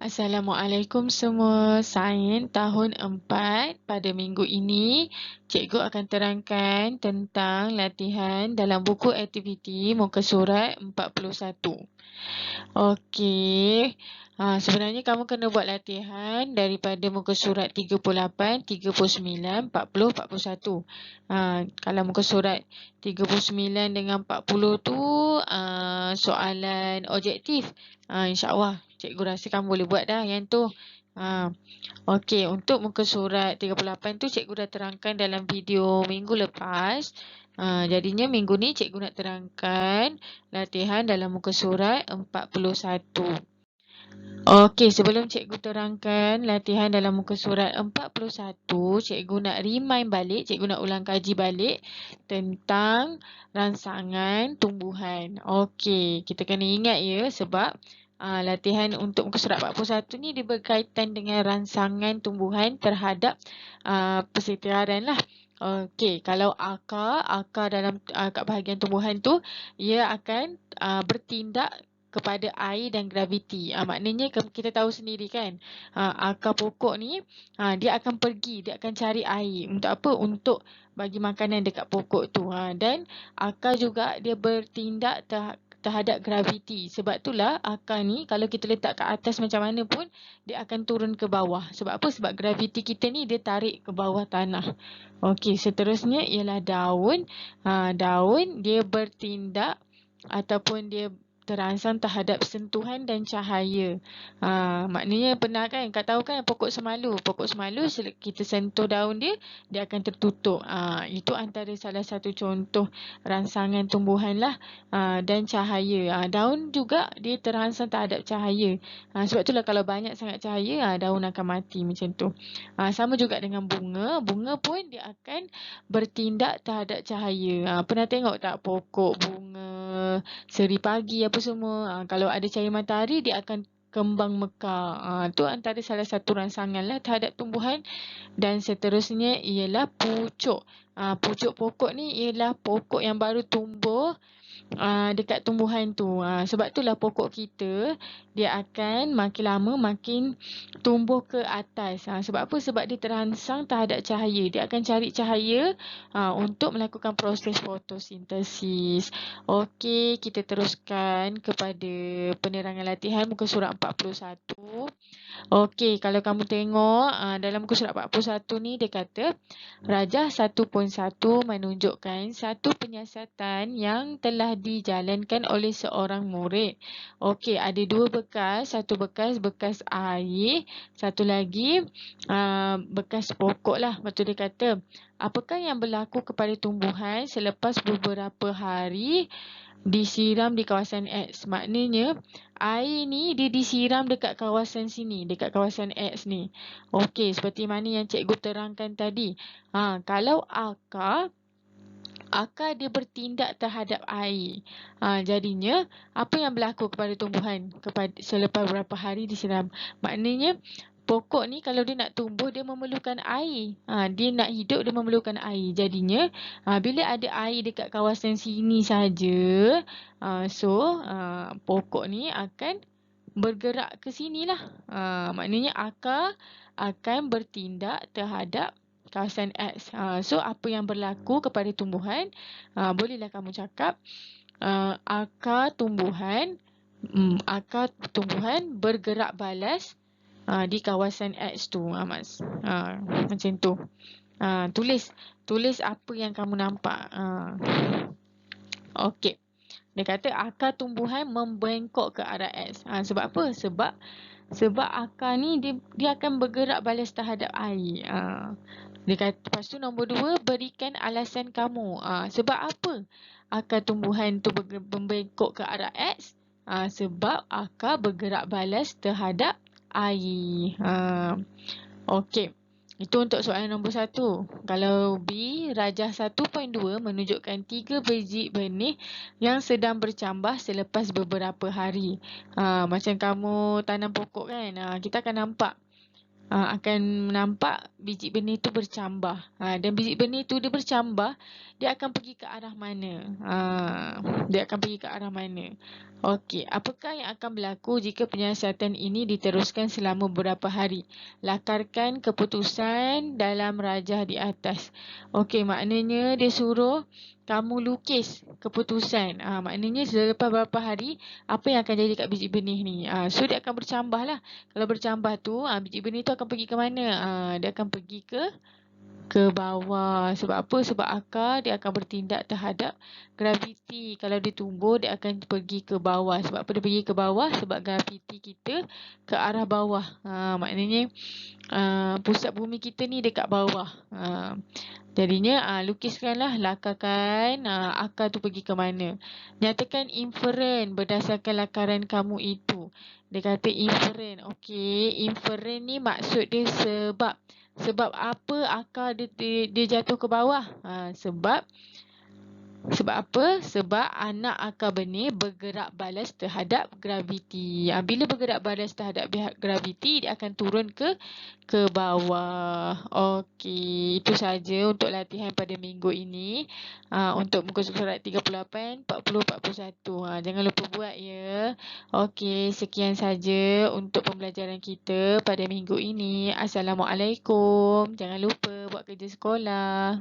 Assalamualaikum semua. Sains tahun 4 pada minggu ini, cikgu akan terangkan tentang latihan dalam buku aktiviti muka surat 41. Okey. Sebenarnya kamu kena buat latihan daripada muka surat 38, 39, 40, 41. Kalau muka surat 39 dengan 40 tu soalan objektif. InsyaAllah cikgu rasa kamu boleh buat dah yang tu. Okey, untuk muka surat 38 tu cikgu dah terangkan dalam video minggu lepas. Jadinya minggu ni cikgu nak terangkan latihan dalam muka surat 41. Okey, sebelum cikgu terangkan latihan dalam muka surat 41, cikgu nak remind balik, cikgu nak ulang kaji balik tentang rangsangan tumbuhan. Okey, kita kena ingat ya sebab latihan untuk muka surat 41 ni dia berkaitan dengan rangsangan tumbuhan terhadap persetiaran lah. Okey, kalau akar dalam kat bahagian tumbuhan tu, ia akan bertindak kepada air dan graviti. Maknanya kita tahu sendiri kan, akar pokok ni dia akan pergi, dia akan cari air. Untuk apa? Untuk bagi makanan dekat pokok tu. Dan akar juga dia bertindak terhadap graviti. Sebab itulah akar ni kalau kita letak kat atas macam mana pun dia akan turun ke bawah. Sebab apa? Sebab graviti kita ni dia tarik ke bawah tanah. Okey, seterusnya ialah daun. Daun dia bertindak ataupun dia terangsang terhadap sentuhan dan cahaya. Maknanya pernah kan, kau tahu kan pokok semalu. Pokok semalu kita sentuh daun dia, dia akan tertutup. Itu antara salah satu contoh rangsangan tumbuhan lah. Dan cahaya. Daun juga dia terangsang terhadap cahaya. Sebab itulah kalau banyak sangat cahaya, daun akan mati macam tu. Sama juga dengan bunga. Bunga pun dia akan bertindak terhadap cahaya. Pernah tengok tak pokok bunga seri pagi apa semua, kalau ada cahaya matahari dia akan kembang mekar. Tu antara salah satu rangsangan lah terhadap tumbuhan. Dan seterusnya ialah pucuk. Pucuk pokok ni ialah pokok yang baru tumbuh dekat tumbuhan tu. Sebab itulah pokok kita dia akan makin lama makin tumbuh ke atas. Sebab apa? Sebab dia terangsang terhadap cahaya. Dia akan cari cahaya untuk melakukan proses fotosintesis. Okey, kita teruskan kepada penerangan latihan muka surat 41. Okey, kalau kamu tengok dalam muka surat 41 ni dia kata Rajah 1.1 menunjukkan satu penyiasatan yang telah dijalankan oleh seorang murid. Okey, ada dua bekas, satu bekas air, satu lagi bekas pokok lah. Betul dia kata, apakah yang berlaku kepada tumbuhan selepas beberapa hari disiram di kawasan X? Maknanya air ni dia disiram dekat kawasan sini, dekat kawasan X ni. Okey, seperti mana yang cikgu terangkan tadi. Kalau akar dia bertindak terhadap air. Jadinya apa yang berlaku kepada tumbuhan selepas beberapa hari disiram? Maknanya pokok ni kalau dia nak tumbuh dia memerlukan air. Dia nak hidup dia memerlukan air. Jadinya bila ada air dekat kawasan sini saja, pokok ni akan bergerak ke sinilah. Maknanya akar akan bertindak terhadap kawasan X. Apa yang berlaku kepada tumbuhan? Bolehlah kamu cakap akar tumbuhan bergerak balas di kawasan X tu, macam tu. Tulis apa yang kamu nampak. Okey. Dia kata akar tumbuhan membengkok ke arah X. Sebab apa? Sebab akar ni dia akan bergerak balas terhadap air. Dia kata, lepas tu nombor 2, berikan alasan kamu. Sebab apa akar tumbuhan tu membengkok ke arah X? Sebab akar bergerak balas terhadap air. Okey. Itu untuk soalan nombor 1. Kalau B, rajah 1.2 menunjukkan 3 biji benih yang sedang bercambah selepas beberapa hari. Macam kamu tanam pokok kan, kita akan nampak akan nampak biji benih tu bercambah. Dan biji benih tu dia bercambah, dia akan pergi ke arah mana? Dia akan pergi ke arah mana? Okey, apakah yang akan berlaku jika penyiasatan ini diteruskan selama beberapa hari? Lakarkan keputusan dalam rajah di atas. Okey, maknanya dia suruh kamu lukis keputusan. Maknanya selepas beberapa hari, apa yang akan jadi kat biji benih ni? So dia akan bercambah lah. Kalau bercambah tu, biji benih tu akan pergi ke mana? Dia akan pergi ke bawah. Sebab apa? Sebab akar dia akan bertindak terhadap graviti. Kalau dia tumbuh, dia akan pergi ke bawah. Sebab apa dia pergi ke bawah? Sebab graviti kita ke arah bawah. Maknanya pusat bumi kita ni dekat bawah. Jadinya lukiskanlah, lakarkan akar tu pergi ke mana. Nyatakan inferen berdasarkan lakaran kamu itu. Dia kata inferen. Okey, inferen ni maksud dia sebab apa akar dia jatuh ke bawah? Sebab apa? Sebab anak akar benih bergerak balas terhadap graviti. Bila bergerak balas terhadap graviti, dia akan turun ke bawah. Okey, itu saja untuk latihan pada minggu ini. Untuk muka surat 38, 40, 41. Jangan lupa buat ya. Okey, sekian saja untuk pembelajaran kita pada minggu ini. Assalamualaikum. Jangan lupa buat kerja sekolah.